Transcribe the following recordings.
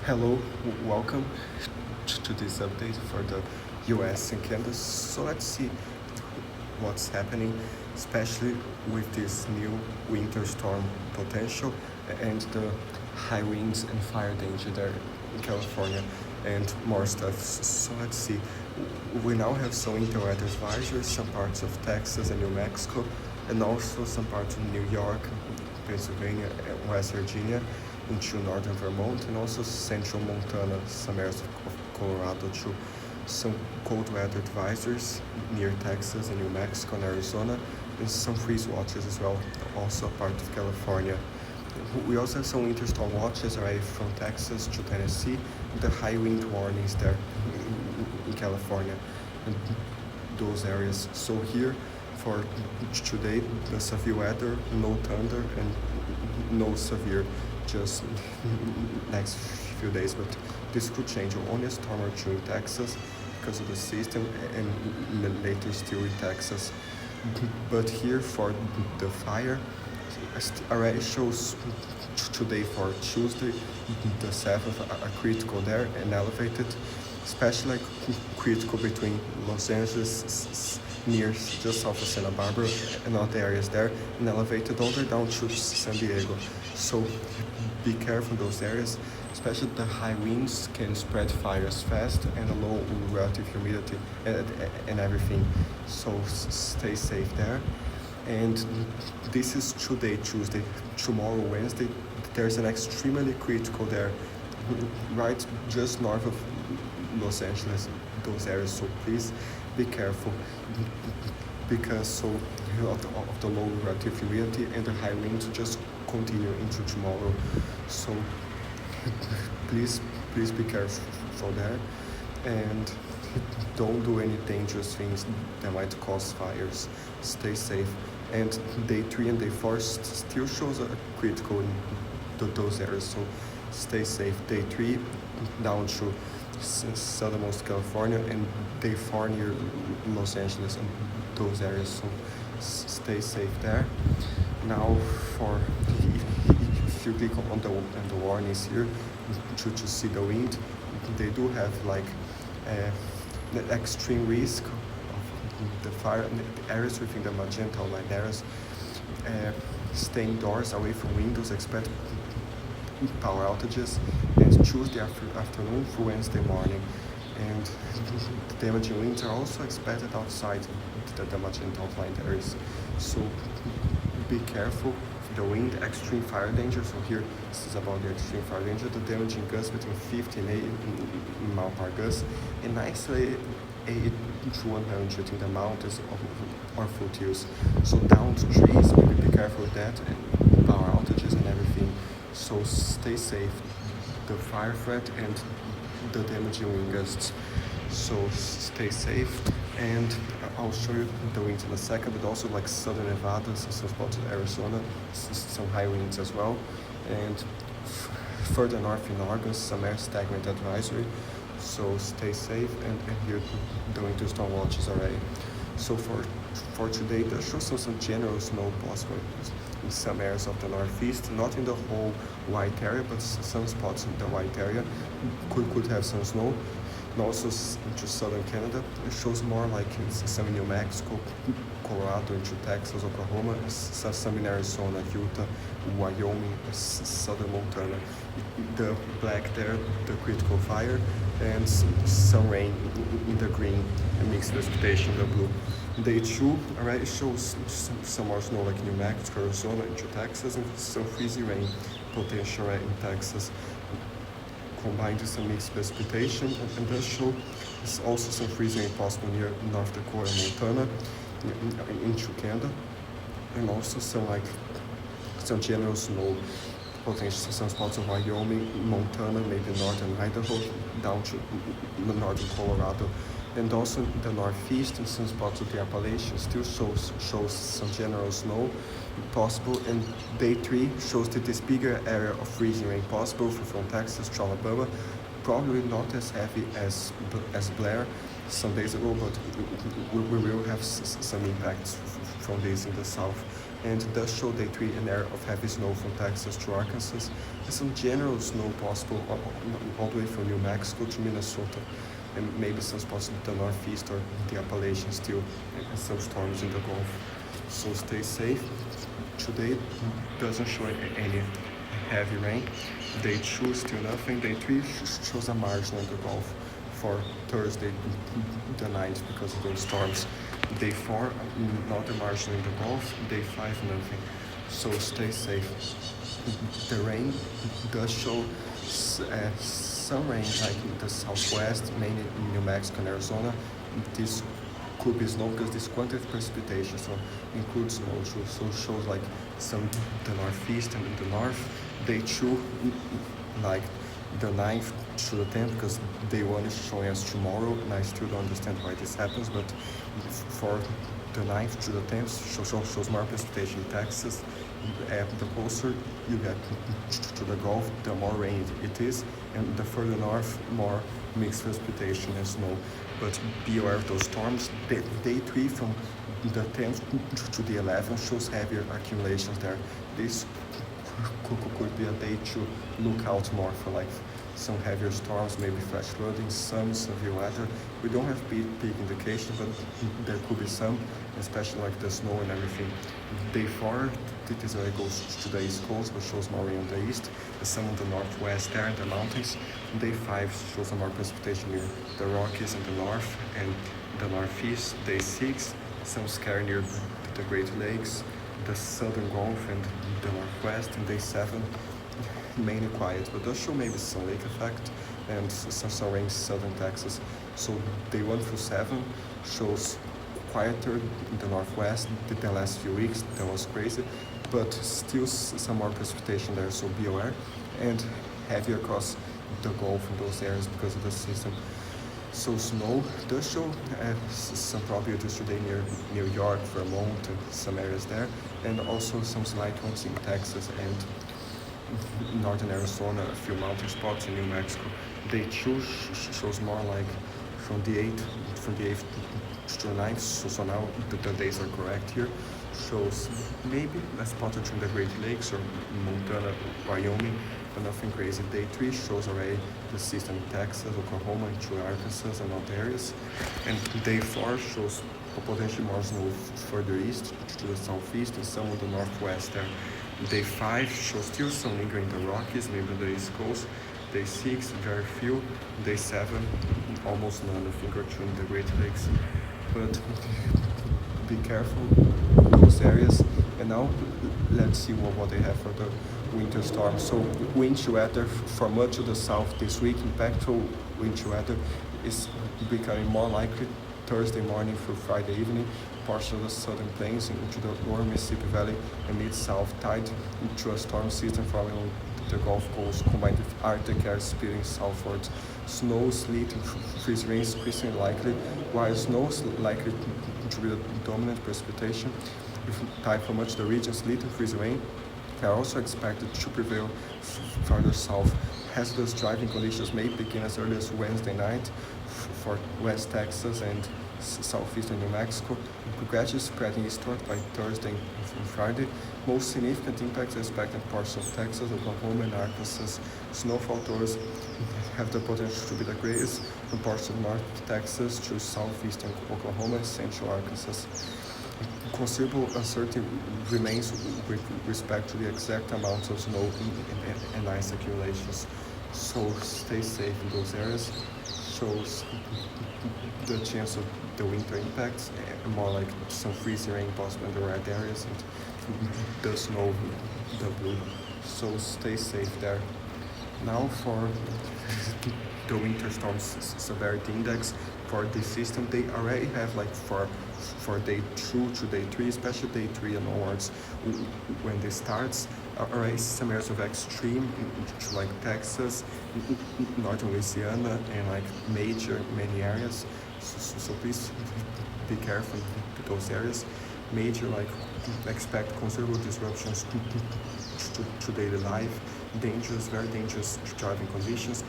Hello, welcome to this update for the U.S. and Canada. So let's see what's happening, especially with this new winter storm potential and the high winds and fire danger there in California and more stuff. So let's see. We now have some winter weather advisories, some parts of Texas and New Mexico, and also some parts of New York, Pennsylvania, and West Virginia, into northern Vermont, and also central Montana, some areas of Colorado too. Some cold weather advisories near Texas and New Mexico and Arizona, and some freeze watches as well, also a part of California. We also have some winter storm watches already from Texas to Tennessee, the high wind warnings there in California and those areas. So here for today, the severe weather, no thunder and no severe, just next few days. But this could change. Only a storm or two in Texas because of the system, and later still in Texas. But here for the fire, already shows today for Tuesday, the 7th, are critical there and elevated, especially like critical between Los Angeles, near just south of Santa Barbara and other areas there, and elevated all the way down to San Diego. So be careful in those areas, especially the high winds can spread fires fast and a low relative humidity and everything. So stay safe there. And this is today, Tuesday. Tomorrow, Wednesday, there's an extremely critical there, right just north of Los Angeles, those areas. So please be careful, because of the low relative humidity and the high winds just continue into tomorrow. So please be careful for that, and don't do any dangerous things that might cause fires. Stay safe. And day 3 and day 4 still shows a critical in those areas, so stay safe. Day 3 down to southernmost California, and day 4 near Los Angeles and those areas, so stay safe there. Now for if you click on the warnings here to see the wind, they do have like the extreme risk of the fire, the areas within the magenta line areas. Stay indoors, away from windows, expect power outages, and Tuesday afternoon through Wednesday morning. And the damaging winds are also expected outside the magenta line areas. So be careful. The wind, extreme fire danger. So here this is about the extreme fire danger. The damaging gusts between 50 and 80 mile per gust, and actually 80 to 100 in the mountains or foothills. So down to trees, be careful with that, and power outages and everything. So stay safe. The fire threat and the damaging wind gusts. So stay safe, and I'll show you the winds in a second, but also like southern Nevada, some spots in Arizona, some high winds as well. And further north in Oregon, some air stagnant advisory. So stay safe, and here the winter storm watches already. So for today, there shows some general snow possible in some areas of the northeast, not in the whole white area, but some spots in the white area could have some snow. And also into southern Canada, it shows more like in some in New Mexico, Colorado, into Texas, Oklahoma, some in Arizona, Utah, Wyoming, southern Montana. The black there, the critical fire, and some rain in the green, and mixed precipitation in the blue. Day 2 already shows some more snow like New Mexico, Arizona, into Texas, and some freezing rain potential in Texas, combined with some mixed precipitation, and does show also some freezing possible near North Dakota and Montana into Canada, and also some general snow potential, some spots of Wyoming, Montana, maybe northern Idaho, down to northern Colorado, and also the northeast and some spots of the Appalachians still shows some general snow possible. And day 3 shows that this bigger area of freezing rain possible from Texas to Alabama, probably not as heavy as Blair some days ago, but we will have some impacts from this in the south and does show day 3 an area of heavy snow from Texas to Arkansas, and some general snow possible all the way from New Mexico to Minnesota, and maybe some spots in the Northeast or the Appalachians still, and some storms in the Gulf. So stay safe. Today doesn't show any heavy rain. Day 2 still nothing. Day 3 shows a margin in the Gulf for Thursday the 9th because of those storms. Day 4 not a margin in the Gulf. Day 5 nothing. So stay safe. The rain does show some rain like in the southwest, mainly in New Mexico and Arizona. This could be snow because this quantity of precipitation so includes snow, so shows like some the northeast and in the north. Day 2 like the 9th to the 10th because day 1 is showing us tomorrow, and I still don't understand why this happens, but for the 9th to the 10th shows more precipitation in Texas. The closer you get to the Gulf, the more rain it is, and the further north, more mixed precipitation and snow. But be aware of those storms. Day 3 from the 10th to the 11th shows heavier accumulations there. This could be a day to look out more for like some heavier storms, maybe flash flooding, some severe weather. We don't have big indication, but there could be some, especially like the snow and everything. Day 4, this is where it goes to the east coast, but shows more rain on the east, and some on the northwest there in the mountains. Day 5 shows some more precipitation near the Rockies in the north and the northeast. Day 6, some scare near the Great Lakes, the southern Gulf and the northwest. And day 7, mainly quiet, but does show maybe some lake effect and some rain in southern Texas. So day 1 through 7 shows quieter in the northwest. The last few weeks that was crazy, but still some more precipitation there, so be aware, and heavier across the Gulf in those areas because of the system. So snow does show some probabilities today near New York, Vermont, and some areas there, and also some slight ones in Texas and northern Arizona, a few mountain spots in New Mexico. Day 2 shows more like from the 8th to the 9th, so now the days are correct here. Shows maybe a spot in the Great Lakes or Montana, Wyoming, but nothing crazy. Day 3 shows already the system in Texas, Oklahoma, and through Arkansas and other areas. And day 4 shows potentially more snow further east to the southeast and some of the northwest there. Day 5 shows still some lingering in the Rockies, maybe on the east coast. Day 6, very few. Day 7, almost none, a finger or two in the Great Lakes. But be careful those areas. And now let's see what they have for the winter storm. So winter weather for much of the south this week. Impactful winter weather is becoming more likely Thursday morning through Friday evening. Portion of the southern plains into the lower Mississippi Valley and mid-south tied into a storm system following the Gulf Coast combined with Arctic air speeding southwards. Snow, sleet, and freeze rain is increasingly likely, while snow is likely to be the dominant precipitation. With type for much of the region, sleet and freeze rain are also expected to prevail further south. Hazardous driving conditions may begin as early as Wednesday night for West Texas and southeastern New Mexico, gradually spreading eastward by Thursday and Friday. Most significant impacts are expected in parts of Texas, Oklahoma, and Arkansas. Snowfall totals have the potential to be the greatest from parts of North Texas to southeastern Oklahoma and central Arkansas. Considerable uncertainty remains with respect to the exact amounts of snow and ice accumulations, so stay safe in those areas. Shows the chance of the winter impacts, more like some freezing rain possible in the red areas and the snow, the blue, so stay safe there. Now for the winter storm severity index for this system, they already have like for day 2 to day 3, especially day 3 and onwards, when this starts, already some areas of extreme to like Texas, northern Louisiana, and like major many areas. So please be careful to those areas. Major, like expect considerable disruptions to daily life, dangerous, very dangerous driving conditions,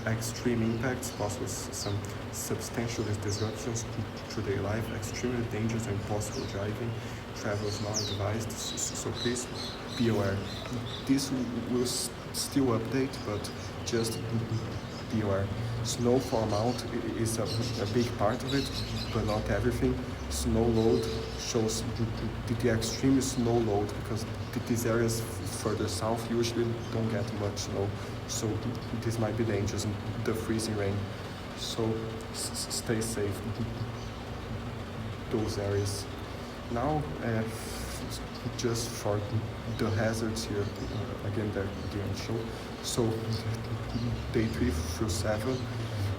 extreme impacts, possible some substantial disruptions to their life, extremely dangerous and impossible driving. Travel is not advised, so please be aware. This will still update, but just be aware. Snowfall amount is a big part of it, but not everything. Snow load shows the extreme snow load, because these areas further south usually don't get much snow, so this might be dangerous. The freezing rain, so stay safe those areas. Now, just for the hazards here, again, they're didn't show. So day 3 through 7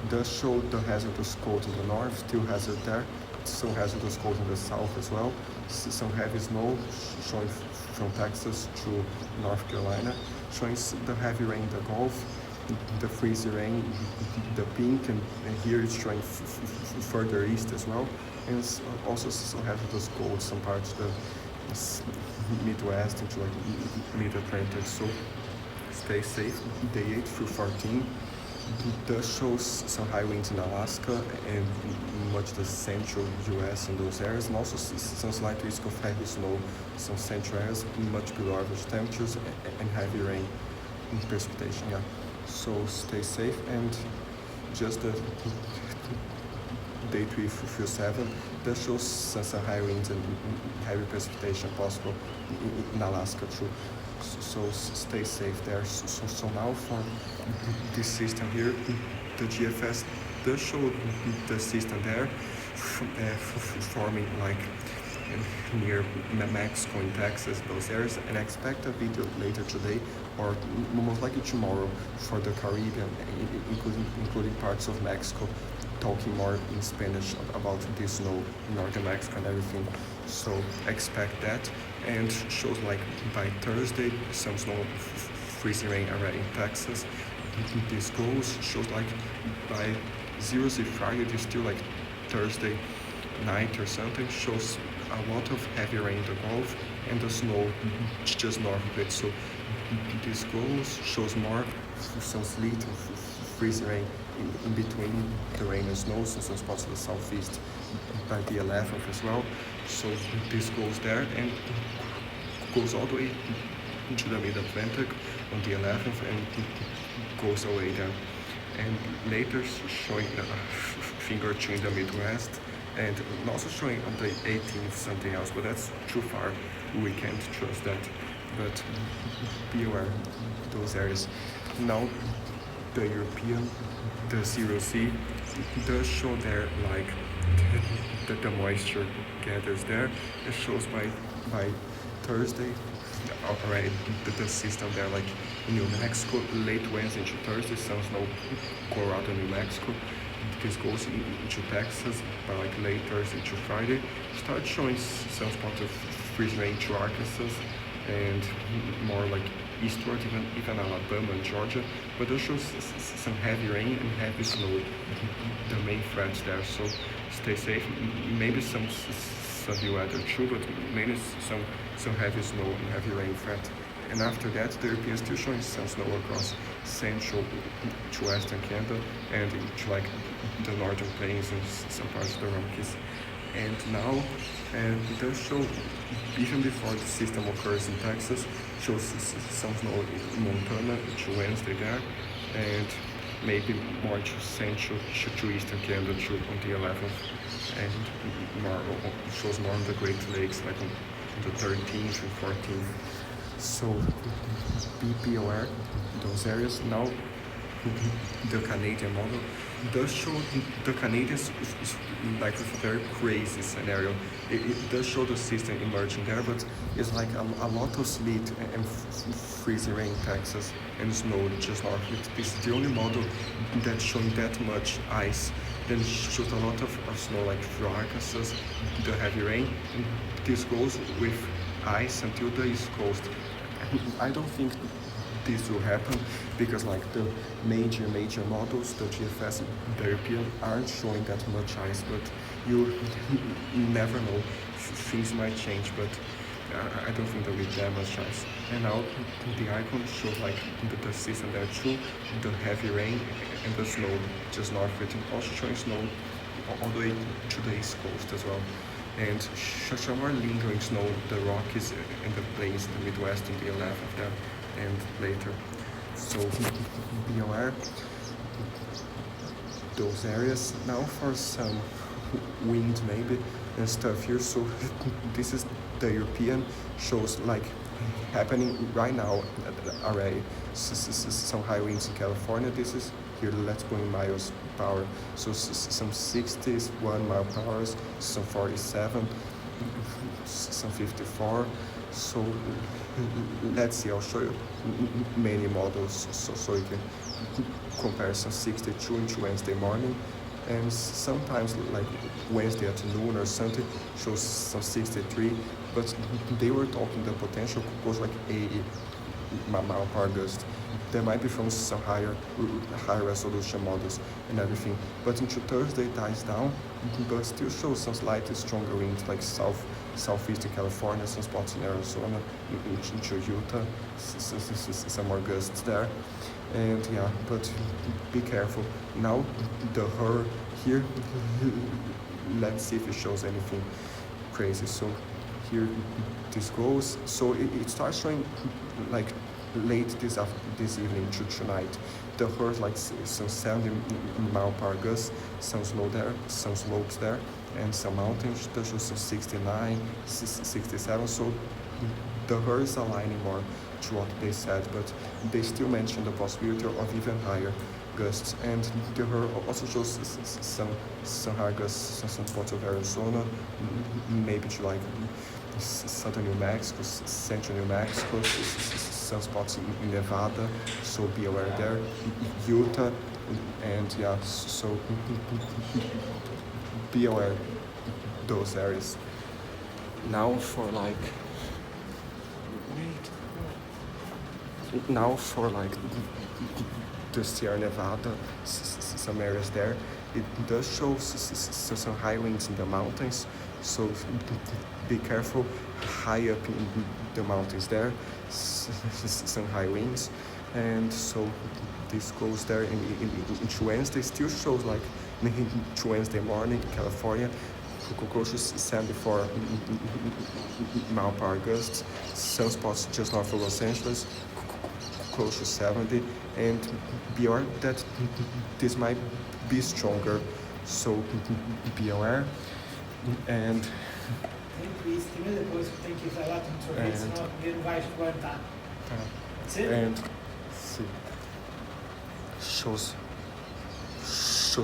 does show the hazardous cold in the north, still hazard there. Some hazardous cold in the south as well. Some heavy snow showing from Texas to North Carolina, showing the heavy rain in the Gulf, the freezing rain, the pink, and here it's showing further east as well, and also some hazardous cold, some parts of the Midwest into like Mid-Atlantic. So stay safe. Day 8 through 14 does show some high winds in Alaska and much the central U.S. and those areas, and also some slight risk of heavy snow, some central areas much below average temperatures and heavy rain precipitation. Yeah, so stay safe. And just the day 3 through 7 that shows some high winds and heavy precipitation possible in Alaska too. So stay safe there. So now for this system here, the GFS does show the system there forming like near Mexico and Texas, those areas, and I expect a video later today or most likely tomorrow for the Caribbean, including parts of Mexico, talking more in Spanish about this snow in northern Mexico and everything. So expect that, and shows like by Thursday some snow, freezing rain already in Texas. This goes shows like by 0 Friday, it's still like Thursday night or something, shows a lot of heavy rain in the Gulf and the snow just north of it. So this goes shows more some sleet and freezing rain in between the rain and snow, so some spots of the southeast by the 11th as well. So this goes there and goes all the way into the mid-Atlantic on the 11th and goes away there. And later showing a finger or two in the Midwest, and also showing on the 18th something else, but that's too far. We can't trust that. But be aware those areas. Now the European, the 0C, does show there like the moisture gathers there. It shows by Thursday already the system there, like in New Mexico, late Wednesday into Thursday, some snow Colorado, New Mexico. This goes into Texas by like late Thursday to Friday. Start showing some spots of freezing rain to Arkansas and more like eastward, even Alabama and Georgia. But those shows some heavy rain and heavy snow, the main threats there. So stay safe. Maybe some severe weather too, but mainly some heavy snow and heavy rain threat. And after that, the European is still showing some snow across central to western Canada and into like the northern plains and some parts of the Rockies. And now it does show, even before the system occurs in Texas, shows some snow in Montana to Wednesday there, and maybe more to central to eastern Canada on the 11th, and more shows more on the Great Lakes like on the 13th and 14th. So be aware those areas. Now the Canadian model does show the Canadians is like a very crazy scenario. It does show the system emerging there, but it's like a lot of sleet and freezing rain in Texas and snow just north. It's the only model that's showing that much ice. Then it shows a lot of snow like through Arkansas, the heavy rain. And this goes with ice until the East Coast. I don't think this will happen because like the major models, the GFS, the European, aren't showing that much ice, but you never know, things might change. But I don't think there'll be that much chance. And now the icon shows like the season there too, the heavy rain and the snow just north of it, and also showing snow all the way to the east coast as well. And some more lingering snow, the Rockies and the plains, the Midwest and the left of them, and later. So be aware those areas. Now for some wind maybe and stuff here. So this is the European shows like happening right now already. Some high winds in California. This is here. Let's go in miles per hour. So some 60s, 1 mile per hour, some 47, some 54. So let's see. I'll show you many models so you can compare some 62 into Wednesday morning, and sometimes like Wednesday afternoon or something shows some 63, but they were talking the potential goes like 80 mile per gust. There might be from some higher resolution models and everything, but into Thursday it dies down, but still shows some slightly stronger winds like southeastern California, some spots in Arizona, into Utah, some more gusts there. And yeah, but be careful. Now the her here, let's see if it shows anything crazy. So here this goes. So it starts showing like late this evening to tonight. The hurt like some 70 mile per gust, some snow there, some slopes there, and some mountains that show some 69, 67. So the hurt is aligning more to what they said, but they still mention the possibility of even higher gusts. And the hurt also shows some higher gusts, some spots of Arizona, maybe to like southern New Mexico, central New Mexico, some spots in Nevada, so be aware there. Utah, and yeah, so be aware those areas. Now for like, the Sierra Nevada, some areas there, it does show some high winds in the mountains, so be careful. High up in the mountains there, some high winds, and so this goes there into Wednesday. Still shows like into Wednesday morning, California, close to 74 mile per hour gusts. Some spots just north of Los Angeles, close to 70, and beyond that, this might be stronger. So be aware. And Isso, depois que tem que falar com o sorvete, senão ele não vai aguentar. And see, shows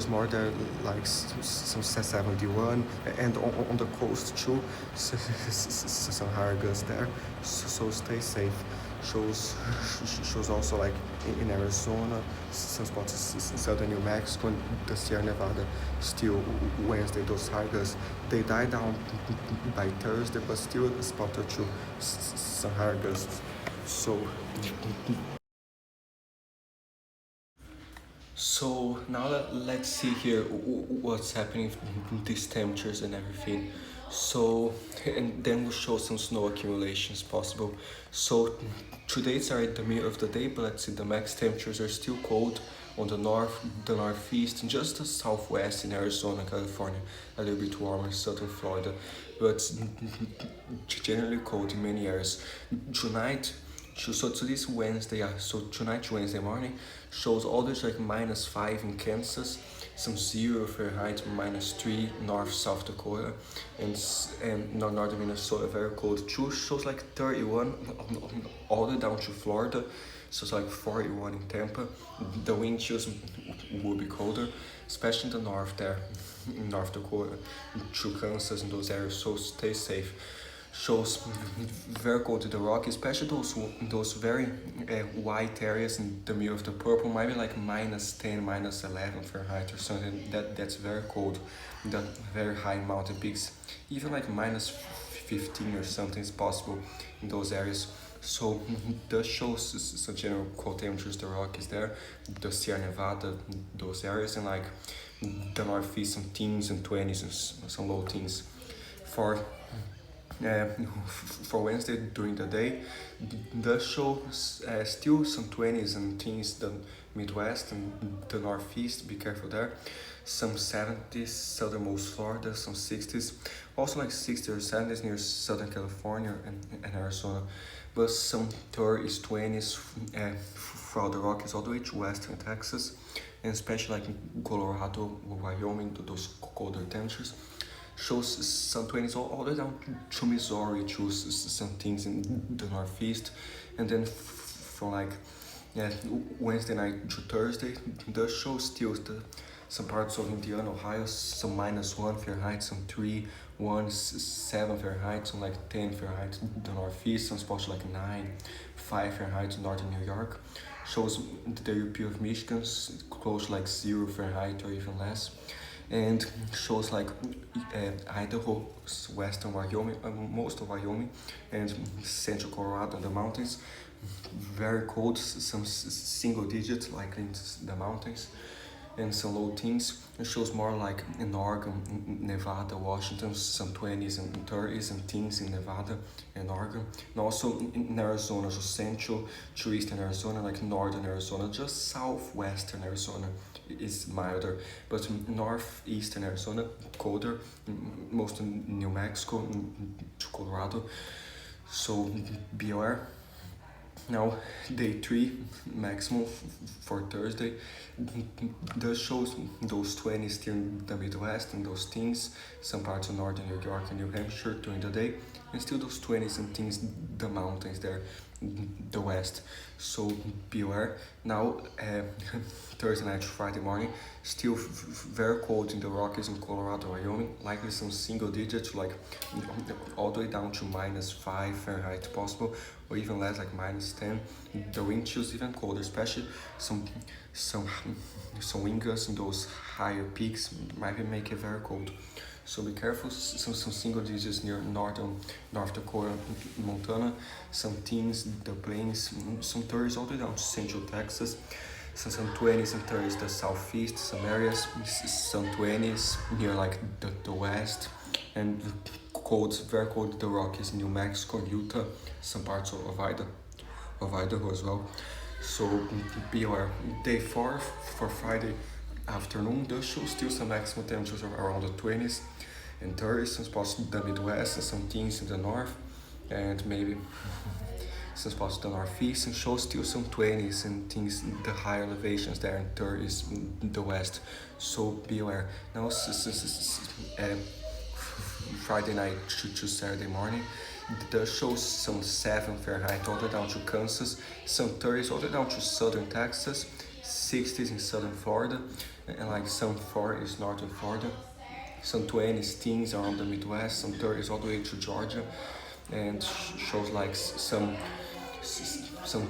more there like some 71, and on the coast too, some higher gusts there. So stay safe. Shows also like in Arizona, some spots in southern New Mexico, and the Sierra Nevada. Still Wednesday, those high gusts they die down by Thursday, but still a spot or two, some higher gusts. So now let's see here what's happening with these temperatures and everything. So, and then we'll show some snow accumulations possible. So today it's already the middle of the day, but let's see, the max temperatures are still cold on the north, the northeast, and just the southwest in Arizona, California, a little bit warmer, southern Florida, but generally cold in many areas. Tonight, so this Wednesday, so tonight, Wednesday morning, shows all this like -5 in Kansas, some 0 Fahrenheit, -3 North South Dakota, and northern Minnesota, very cold too. Shows like 31 all the way down to Florida, so it's like 41 in Tampa. The wind chills will be colder, especially in the north there, in North Dakota, to Kansas and those areas, so stay safe. Shows very cold to the Rockies, especially those very white areas in the middle of the purple, maybe like -10, -11 Fahrenheit or something. That's very cold. The very high mountain peaks, even like -15 or something is possible in those areas. So that shows some general cold temperatures. The Rockies there, the Sierra Nevada, those areas, and like the Northeast, some teens and 20s and some low teens. For for Wednesday during the day, does show still some 20s and teens the Midwest and the Northeast. Be careful there. Some 70s southernmost Florida, some 60s, also like 60s or 70s near Southern California and Arizona, but some 30s, 20s throughout the Rockies all the way to western Texas, and especially like Colorado, Wyoming, those colder temperatures. Shows some 20s all the way down to Missouri, to some things in the Northeast, and then from like Wednesday night to Thursday, does show still some parts of Indiana, Ohio, some -1 Fahrenheit, some 3, 1, 7 Fahrenheit, some like 10 Fahrenheit, the Northeast, some spots like 9, 5 Fahrenheit, northern New York. Shows the UP of Michigan close to like 0 Fahrenheit or even less. And shows like Idaho, western Wyoming, most of Wyoming, and central Colorado and the mountains. Very cold, some single digits, like in the mountains, and some low teens. It shows more like in Oregon, Nevada, Washington, some 20s and 30s and teens in Nevada and Oregon, and also in Arizona, so central to eastern Arizona, like northern Arizona, just southwestern Arizona is milder, but northeastern Arizona colder, most in New Mexico to Colorado. So be aware. Now day 3 maximum for Thursday does shows those 20s still in the Midwest and those teens, some parts of northern New York and New Hampshire during the day, and still those 20s and teens the mountains there, the west. So be aware. Now Thursday night to Friday morning, still very cold in the Rockies in Colorado, Wyoming, likely some single digits, like all the way down to -5 Fahrenheit possible, or even less, like -10. The wind chills even colder, especially some wind gusts in those higher peaks might make it very cold. So be careful. Some single digits near North Dakota, Montana, some teens, the plains, some 30s all the way down to central Texas, some 20s and 30s the southeast, some areas, some 20s near like the west, and cold, very cold the Rockies, New Mexico, Utah, some parts of Idaho as well. So be aware. Day 4 for Friday afternoon does show still some maximum temperatures around the 20s and 30s, some spots in the Midwest and some teens in the north, and maybe some spots in the northeast, and shows still some 20s and teens in the higher elevations there, and 30s in the west. So be aware. Now Friday night to Saturday morning, does show some 7 Fahrenheit all the way down to Kansas, some 30s all the way down to southern Texas, 60s in southern Florida, and like some 40s northern Florida, some 20s teens around the Midwest, some 30s all the way to Georgia, and shows like some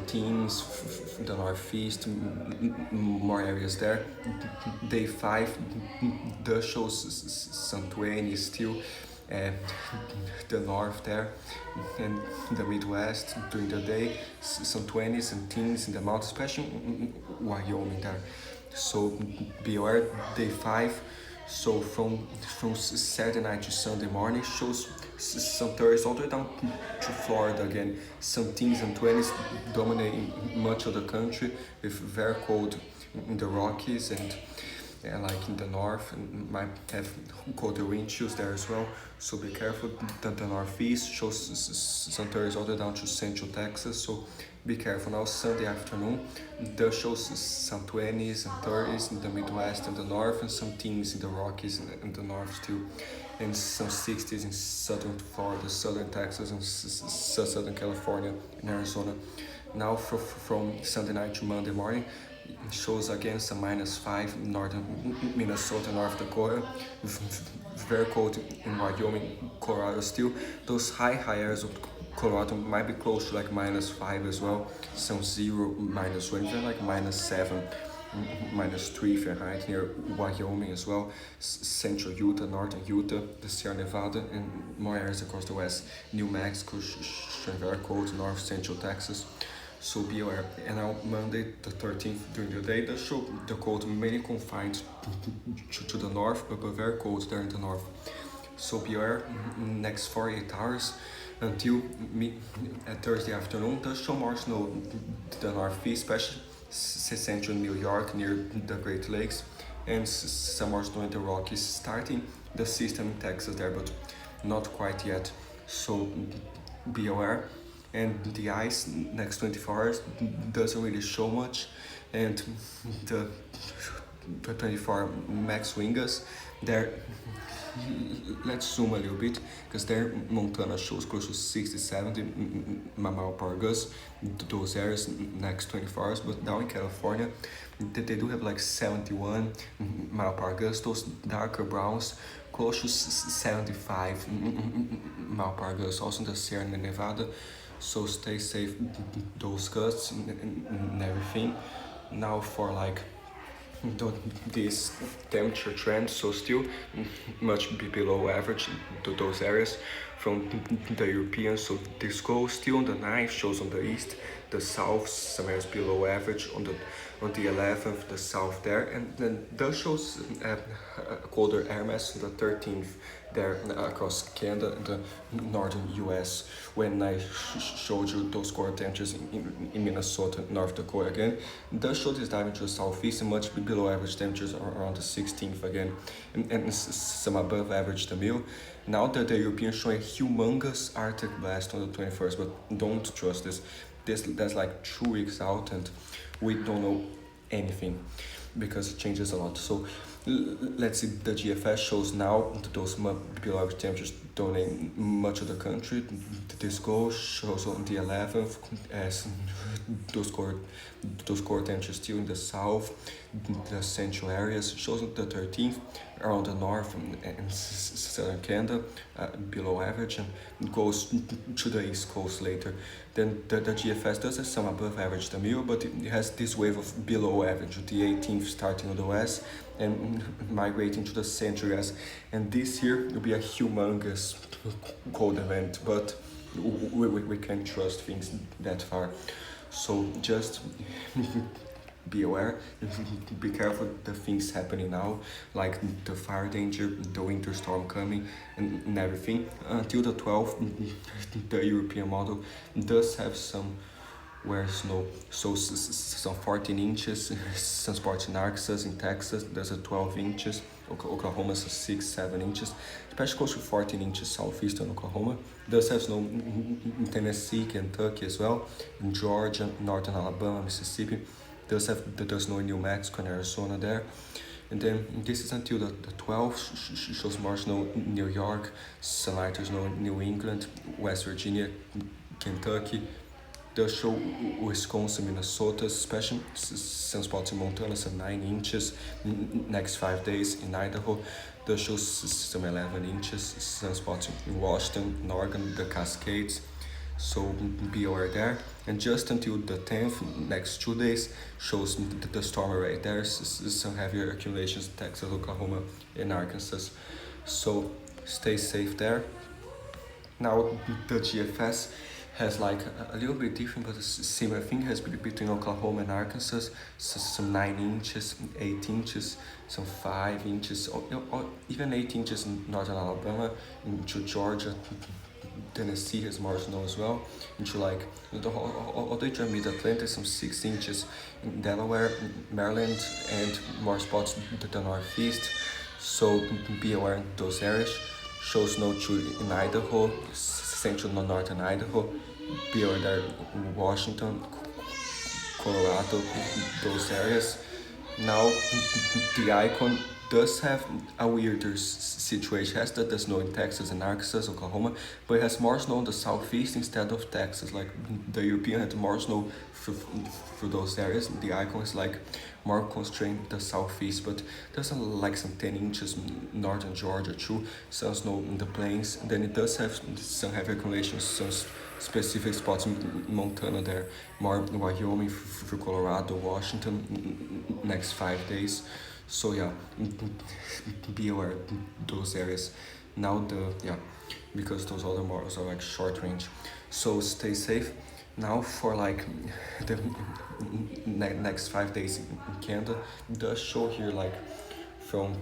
teens in the northeast, more areas there. Day 5 does show some 20s still, the north there, and the Midwest during the day, some 20s and teens in the mountains, especially in Wyoming there. So be aware. Day 5, so from Saturday night to Sunday morning, shows some 30s all the way down to Florida again, some teens and 20s dominating much of the country, with very cold in the Rockies and like in the north, and might have colder wind chills there as well. So be careful. The northeast shows some 30s all the way down to central Texas, so be careful. Now Sunday afternoon does show some 20s and 30s in the Midwest and the north, and some teens in the Rockies and the north too, and some 60s in southern Florida, southern Texas, and southern California and Arizona. Now from Sunday night to Monday morning, shows again some -5 northern Minnesota, North Dakota, very cold in Wyoming, Colorado still. Those high areas of Colorado might be close to like -5 as well, some 0, -1, even like -7, -3 Fahrenheit near Wyoming as well, central Utah, northern Utah, the Sierra Nevada, and more areas across the west, New Mexico, very cold, north central Texas. So be aware. And now Monday the 13th during the day does show the cold mainly confined to the north, but very cold there in the north. So be aware, next 48 hours until Thursday afternoon, does show more snow the northeast, especially central New York near the Great Lakes, and some more snow in the Rockies, starting the system in Texas there, but not quite yet. So be aware. And the ice next 24 hours doesn't really show much, and the 24 max wingas there. Let's zoom a little bit, because there Montana shows close to 60 70 mile per gust, those areas next 24 hours, but down in California they do have like 71 mile per gust, those darker browns close to 75 mile per gust, also in the Sierra Nevada. So stay safe, those gusts and everything. Now for like this temperature trend, so still much below average to those areas from the European. So this goes still on the 9th, shows on the east, the south, some areas below average on the 11th, the south there, and then that shows a colder air mass on the 13th there across Canada and the northern U.S. When I showed you those core temperatures in Minnesota, North Dakota again, that showed this dive into the southeast and much below average temperatures around the 16th again, and some above average the mill. Now that the Europeans showing a humongous Arctic blast on the 21st, but don't trust this. That's like 2 weeks out, and we don't know anything because it changes a lot. So let's see, the GFS shows now those below average temperatures dominating much of the country. This goal shows on the 11th as those core temperatures still in the south, the central areas. Shows on the 13th around the north and southern Canada below average, and goes to the east coast later. Then the GFS does have some above average the mill, but it has this wave of below average, the 18th starting on the west and migrating to the central areas. And this year will be a humongous cold event, but we can't trust things that far. So just be aware, be careful the things happening now, like the fire danger, the winter storm coming, and everything. Until the 12th, the European model does have some where snow, so some 14 inches, some spots in Arkansas, in Texas, there's a 12 inches, Oklahoma is 6-7 inches, especially close to 14 inches southeastern Oklahoma. Does have snow in Tennessee, Kentucky as well, in Georgia, northern Alabama, Mississippi. Does snow in New Mexico and Arizona there. And then this is until the 12th, shows more snow in New York, some lighter snow in New England, West Virginia, Kentucky. Does show Wisconsin, Minnesota, especially some spots in Montana, some 9 inches. Next 5 days in Idaho, does show some 11 inches. Some spots in Washington, in Oregon, the Cascades. So be aware there. And just until the 10th, next 2 days, shows the storm right there. Some heavier accumulations in Texas, Oklahoma, and Arkansas. So stay safe there. Now the GFS has like a little bit different but a similar thing, has between Oklahoma and Arkansas, so some 9 inches, 8 inches, some 5 inches, or even 8 inches in northern Alabama, into Georgia, Tennessee has more snow as well, into like all the way to mid-Atlantic, some 6 inches in Delaware, Maryland, and more spots to the northeast. So be aware in those areas. Shows snow too in Idaho, central northern Idaho. Be aware there in Washington, Colorado, those areas. Now the icon does have a weirder situation. It has the snow in Texas and Arkansas, Oklahoma, but it has more snow in the southeast instead of Texas. Like the European had more snow through those areas. The icon is like more constrained the southeast, but there's like some 10 inches in northern Georgia too, some snow in the plains. And then it does have some heavy accumulations, some specific spots in Montana there, more in Wyoming, through Colorado, Washington, next 5 days. So yeah, be aware of those areas. Now because those other models are like short range. So stay safe. Now for like the next 5 days in Canada, does show here like from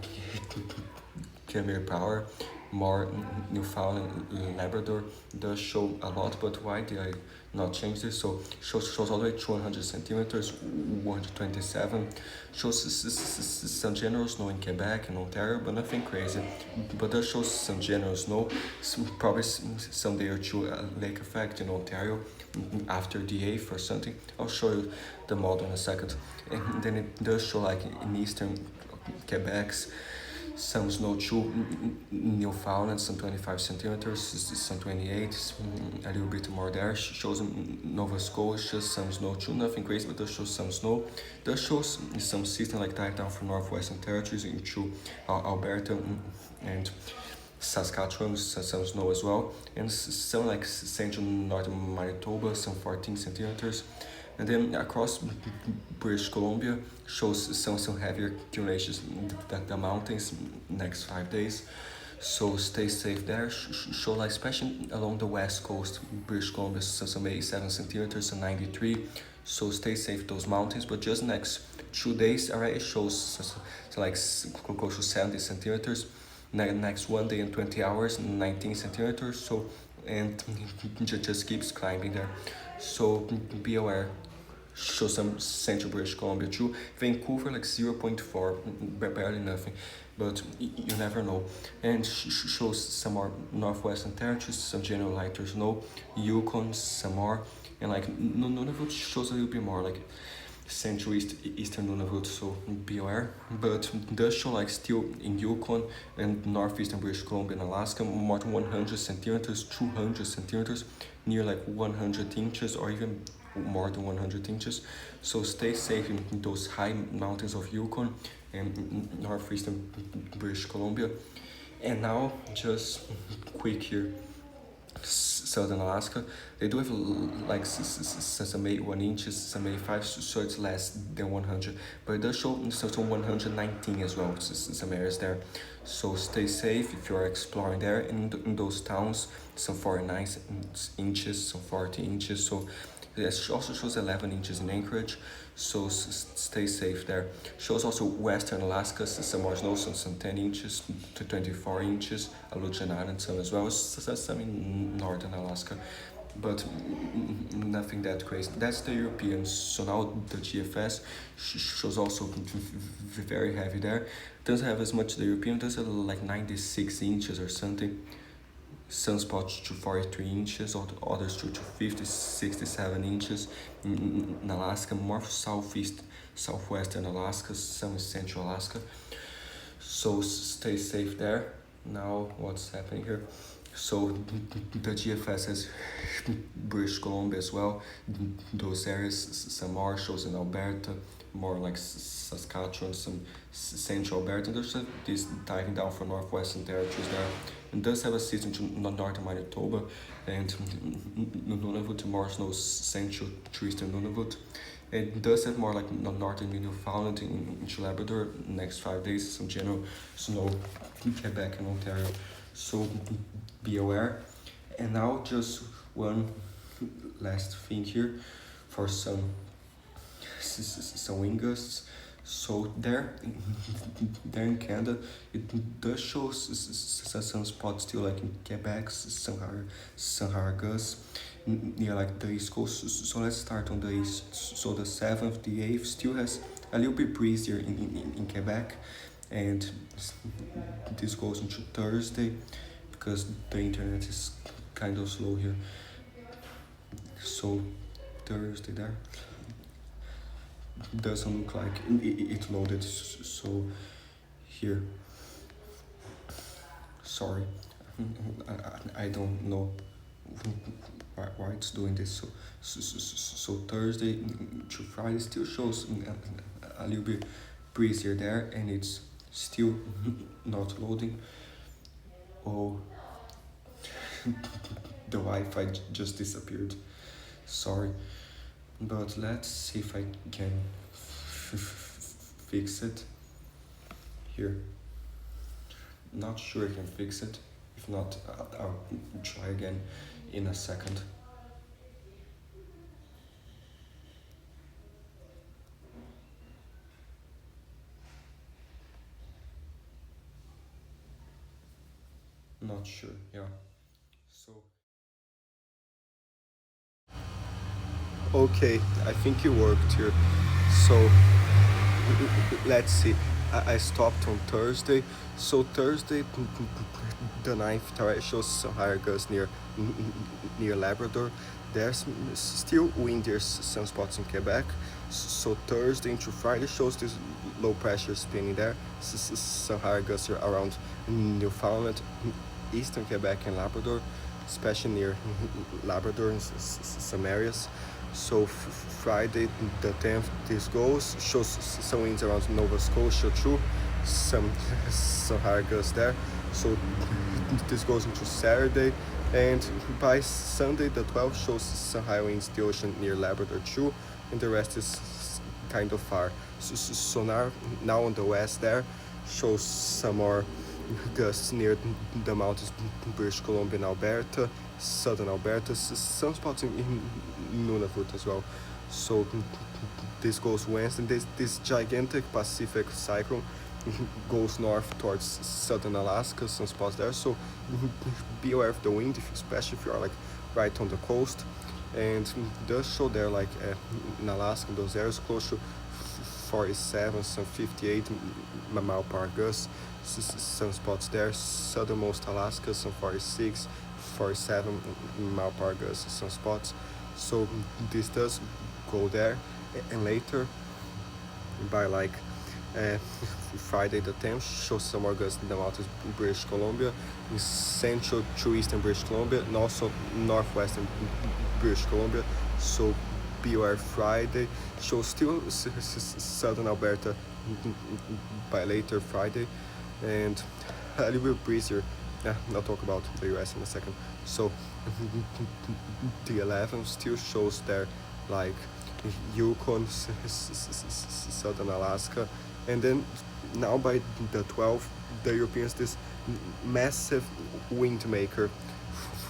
Premier Power more Newfoundland, Labrador does show a lot, but why did I not change this? So shows all the way to 100 centimeters, 127. Shows some general snow in Quebec and Ontario, but nothing crazy. But does show some general snow, probably some day or two lake effect in Ontario after the 8th or something. I'll show you the model in a second. And then it does show like in eastern Quebec's some snow too, Newfoundland, some 25 centimeters, some 28, a little bit more there. Shows Nova Scotia, some snow too, nothing crazy, but does show some snow. Does show some system like that down from Northwestern Territories into Alberta and Saskatchewan, some snow as well, and some like central northern Manitoba, some 14 centimeters. And then across British Columbia shows some heavier accumulations that the mountains next 5 days. So stay safe there. Show like especially along the west coast, British Columbia, some 87 centimeters and 93. So stay safe those mountains. But just next 2 days already shows so like close to 70 centimeters. Next 1 day and 20 hours, 19 centimeters. So and just keeps climbing there. So be aware. Show some central British Columbia too. Vancouver like 0.4, barely nothing, but you never know. And shows some more northwestern territories, some general lighter snow. Yukon some more, and like Nunavut shows a little bit more like central eastern Nunavut, so be aware. But does show like still in Yukon and northeastern British Columbia and Alaska more than 100 centimeters, 200 centimeters, near like 100 inches or even more than 100 inches. So stay safe in those high mountains of Yukon and northeastern British Columbia. And now just quick here, southern Alaska, they do have like some 81 inches, some 85, so it's less than 100, but it does show some 119 as well, some areas there. So stay safe if you're exploring there. In those towns, some 49 inches, some 40 inches. So it also shows 11 inches in Anchorage, so stay safe there. Shows also western Alaska, some more snow, some 10 inches to 24 inches, Aleutian Island some as well, some in northern Alaska, but nothing that crazy. That's the European. So now the GFS shows also very heavy there. Doesn't have as much the European, does have like 96 inches or something. Some spots to 43 inches, others to 50, 67 inches in Alaska, more southeast, southwestern Alaska, some central Alaska. So stay safe there. Now what's happening here? So the GFS has British Columbia as well. Those areas, some marshalls in Alberta, more like Saskatchewan, some central Alberta. And there's this diving down from northwestern territories there. It does have a system to northern Manitoba and Nunavut, more snow central to eastern Nunavut. It does have more like northern Newfoundland into Labrador next 5 days, some general snow in Quebec and Ontario. So be aware. And now just one last thing here for some wind gusts. So there in Canada, it does show some spots still like in Quebec, some higher gusts near like the east coast. So let's start on the east. So the 7th, the 8th still has a little bit breezier in Quebec, and this goes into Thursday because the internet is kind of slow here. So Thursday there doesn't look like it loaded, so here, sorry, I don't know why it's doing this. So Thursday to Friday still shows a little bit breezier there, and it's still not loading. Oh, the Wi-Fi just disappeared, sorry. But let's see if I can fix it here. Not sure I can fix it. If not, I'll try again in a second. not sure. Yeah. So. Okay, I think you worked here. So let's see. I stopped on Thursday. So Thursday, the 9th tower shows some higher gusts near Labrador. There's still windy some spots in Quebec. So Thursday into Friday shows this low pressure spinning there. Some higher gusts around Newfoundland, eastern Quebec and Labrador, especially near Labrador in some areas. So Friday the 10th, this goes, shows some winds around Nova Scotia too, some higher gusts there. So this goes into Saturday, and by Sunday the 12th shows some high winds in the ocean near Labrador too, and the rest is kind of far. So now on the west there shows some more gusts near the mountains, British Columbia and Alberta, southern Alberta, some spots in Nunavut as well. So this goes west, and this gigantic Pacific cyclone goes north towards southern Alaska, some spots there. So be aware of the wind, especially if you are like right on the coast. And it does show there, like in Alaska, in those areas, close to 47, some 58 mile per hour gusts. Some spots there, southernmost Alaska, some 46, 47 mile per hour gusts, some spots. So this does go there, and later by like Friday the 10th shows some more gusts in the mountains, British Columbia, in central to eastern British Columbia, and also northwestern British Columbia. So beware. Friday shows still southern Alberta by later Friday, and a little bit breezier. I'll talk about the U.S. in a second. So the 11th still shows there, like Yukon, southern Alaska, and then now by the 12th, the Europeans this massive wind maker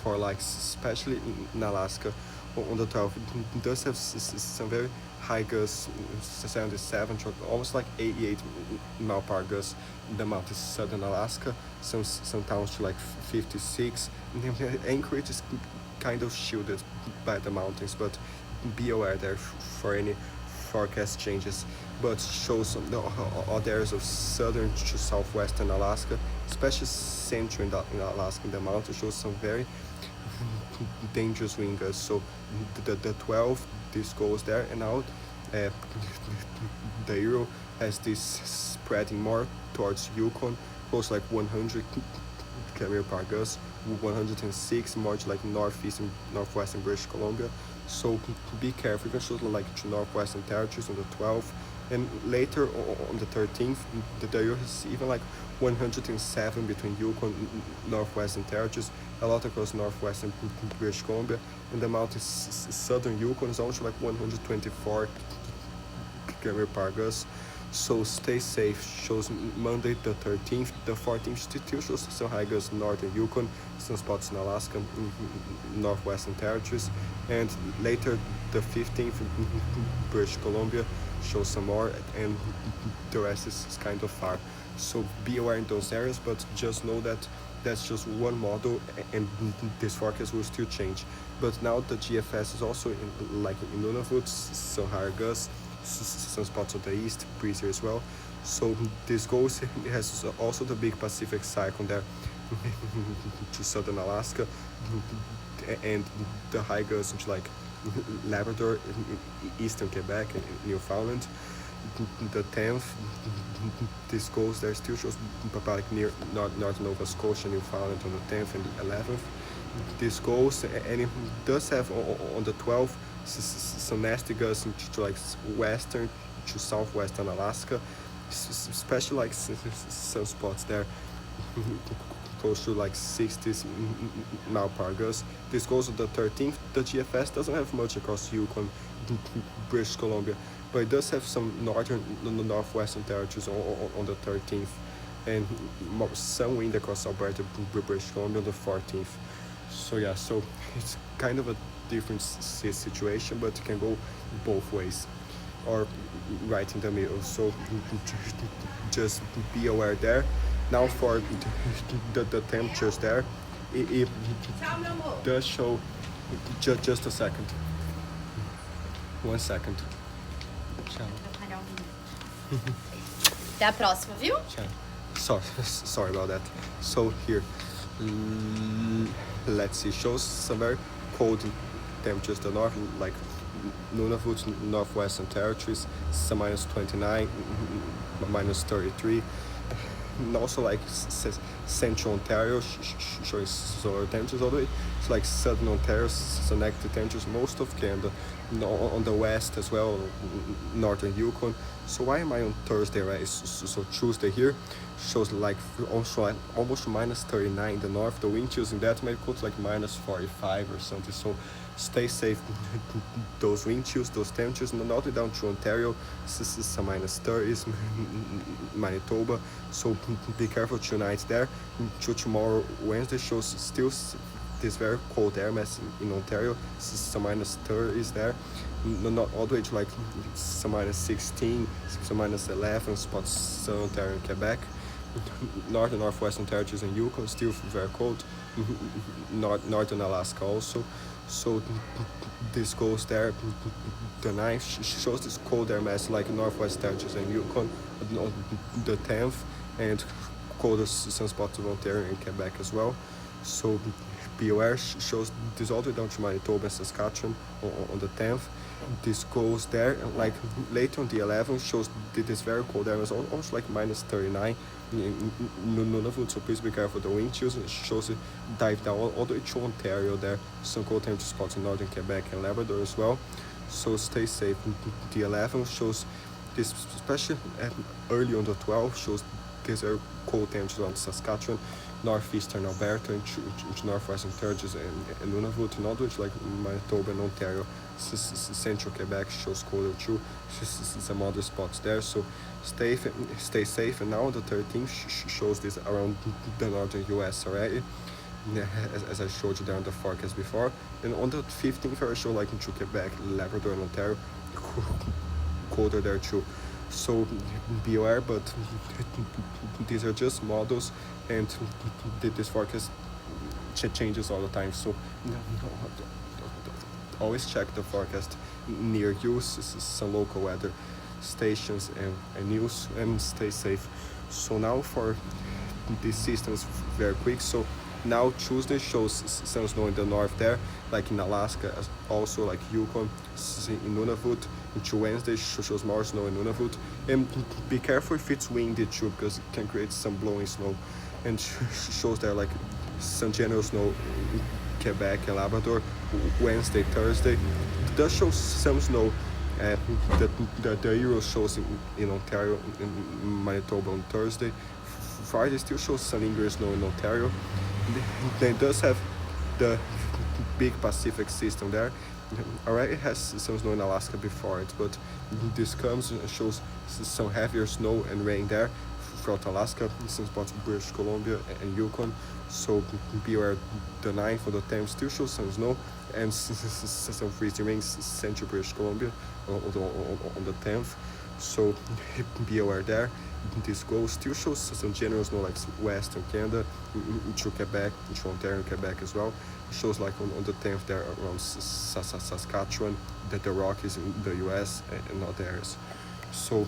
for like especially in Alaska on the 12th. It does have some very high gusts, 77 to almost like 88 mile per hour gusts in the mountains, southern Alaska. Some towns to like 56. Anchorage is kind of shielded by the mountains, but be aware there for any forecast changes. But shows the other areas of southern to southwestern Alaska, especially central in Alaska, in the mountains, shows some very dangerous wind gusts. So the 12th, this goes there, and now the Euro has this spreading more towards Yukon, close like 100 km per gust, 106 more to like northeastern, northwestern British Columbia. So be careful. You can shoot like to northwestern territories on the 12th, and later on the 13th, the Euro is even like 107 between Yukon, northwestern territories, a lot across northwestern British Columbia, and the mountains southern Yukon is also like 124 km per gust. So stay safe. Shows Monday the 13th, the 14th still shows some high gusts northern Yukon, some spots in Alaska, northwestern territories, and later the 15th, British Columbia shows some more, and the rest is kind of far. So be aware in those areas, but just know that that's just one model, and this forecast will still change. But now the GFS is also in, like in Nunavut, some higher gusts, some spots on the east, breezier as well. So this goes, it has also the big Pacific cyclone there to southern Alaska, and the high gusts into like Labrador, eastern Quebec, and Newfoundland. The 10th, this goes there, still shows like near North Nova Scotia, Newfoundland on the 10th and the 11th. This goes, and it does have on the 12th some nasty gusts into like western to southwestern Alaska, especially like some spots there close to like 60 mile per gust. This goes on the 13th. The GFS doesn't have much across Yukon, British Columbia, but it does have some northern, northwestern territories on the 13th, and some wind across Alberta, British Columbia on the 14th. So yeah, so it's kind of a different situation, but it can go both ways or right in the middle. So just be aware there. Now for the temperatures there, it does show, just a second, 1 second. Tchau. Até a próxima, viu? Sorry about that. So here, let's see, shows some very cold temperatures. The north, like Nunavut, Northwestern Territories, some minus 29, minus 33. And also like central Ontario showing solar temperatures all the way. It's like southern Ontario, some negative temperatures. Most of Canada, on the west as well, northern Yukon. So why am I on Thursday, right? So Tuesday here shows like also almost minus 39 in the north. The wind chills in that might go to like minus 45 or something. So stay safe. Those wind chills, those temperatures, not all the way down to Ontario, some minus 30s, Manitoba. So be careful tonight there. To tomorrow, Wednesday shows still this very cold air mass in Ontario, some minus 30s there. Not all the way to like some minus 16, some minus 11 spots, Southern Ontario and Quebec. North and Northwestern Territories and Yukon still very cold. Northern Alaska also. So this goes there. The 9th shows this cold air mass like Northwest Territories and Yukon on the 10th, and coldest sunspots of Ontario and Quebec as well. So be aware, shows this all the way down to Manitoba and Saskatchewan on the 10th. This goes there, and like later on the 11th shows this very cold air, almost like minus 39 in Nunavut, so please be careful the wind chills. It shows it dive down all the way to Ontario there, some cold temperature spots in northern Quebec and Labrador as well, so stay safe. The 11th shows this, especially early on the 12th, shows these very cold temperatures on Saskatchewan, northeastern Alberta, into northwestern Territories and Nunavut, and all the way to like Manitoba and Ontario. Central Quebec shows colder too, some other spots there, so stay safe. And now on the 13th shows this around the northern US already, as I showed you there on the forecast before. And on the 15th I show like into Quebec, Labrador and Ontario, colder there too. So be aware, but these are just models, and this forecast changes all the time. So always check the forecast near you, some local weather stations and news, and stay safe. So now for these systems very quick. So now Tuesday shows some snow in the north there, like in Alaska, also like Yukon, in Nunavut. Into Wednesday shows more snow in Nunavut, and be careful if it's windy too, because it can create some blowing snow. And shows there like some general snow in Quebec and Labrador. Wednesday, Thursday, it does show some snow. The Euro shows in Ontario, in Manitoba on Thursday. Friday still shows some lingering snow in Ontario. Then it does have the big Pacific system there. Already has some snow in Alaska before it, but this comes and shows some heavier snow and rain there throughout Alaska, some spots in British Columbia and Yukon. So be aware, the 9th or the 10th still shows some snow and some freezing rain, central British Columbia on the 10th. So be aware there. This goes still shows some general snow like western Canada, into Quebec, into Ontario and Quebec as well. It shows like on the 10th there around Saskatchewan, the Rockies in the U.S. and other areas. So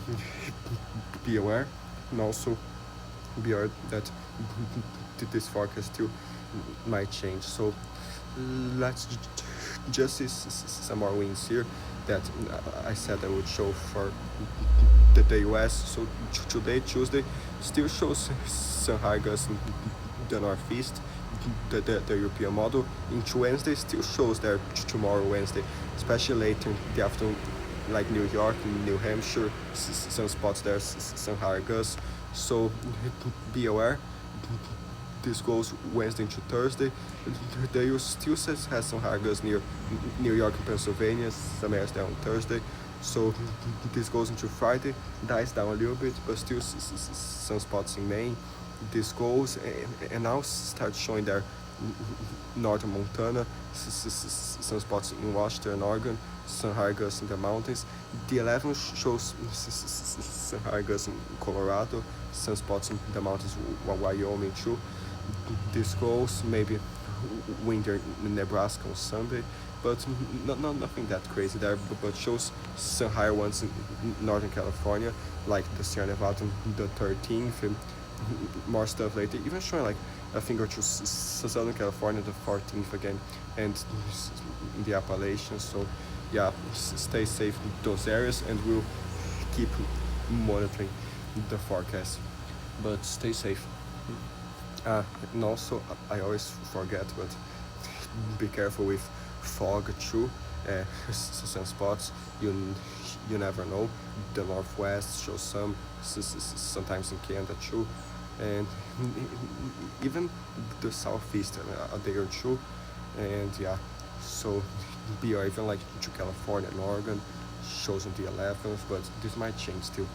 be aware, and also be aware that this forecast still might change. So let's just see some more winds here that I said I would show for the US. So today, Tuesday, still shows some high gusts in the northeast, the European model. Into Wednesday, still shows there tomorrow, Wednesday, especially later in the afternoon, like New York, New Hampshire, some spots there, some higher gusts. So be aware. This goes Wednesday into Thursday. The US still has some higher gusts near New York and Pennsylvania, some areas there on Thursday. So this goes into Friday, dies down a little bit, but still some spots in Maine. This goes and now starts showing there northern Montana, some spots in Washington and Oregon, some higher gusts in the mountains. The 11 shows some higher gusts in Colorado, some spots in the mountains, Wyoming too. This goes maybe winter in Nebraska on Sunday, but nothing that crazy there, but shows some higher ones in Northern California, like the Sierra Nevada on the 13th, and more stuff later, even showing like a thing or two Southern California the 14th again, and in the Appalachians. So yeah, stay safe in those areas, and we'll keep monitoring the forecast, but stay safe. And also, I always forget, but be careful with fog too. Some spots you never know. The northwest shows some, sometimes in Canada too, and even the southeast a day or two. And yeah, so be even like to California and Oregon shows on the 11th, but this might change still.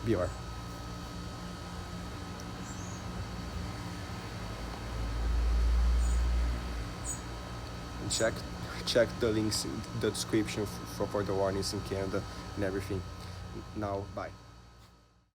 Be aware. check check the links in the description for the warnings in Canada and everything. Now, bye.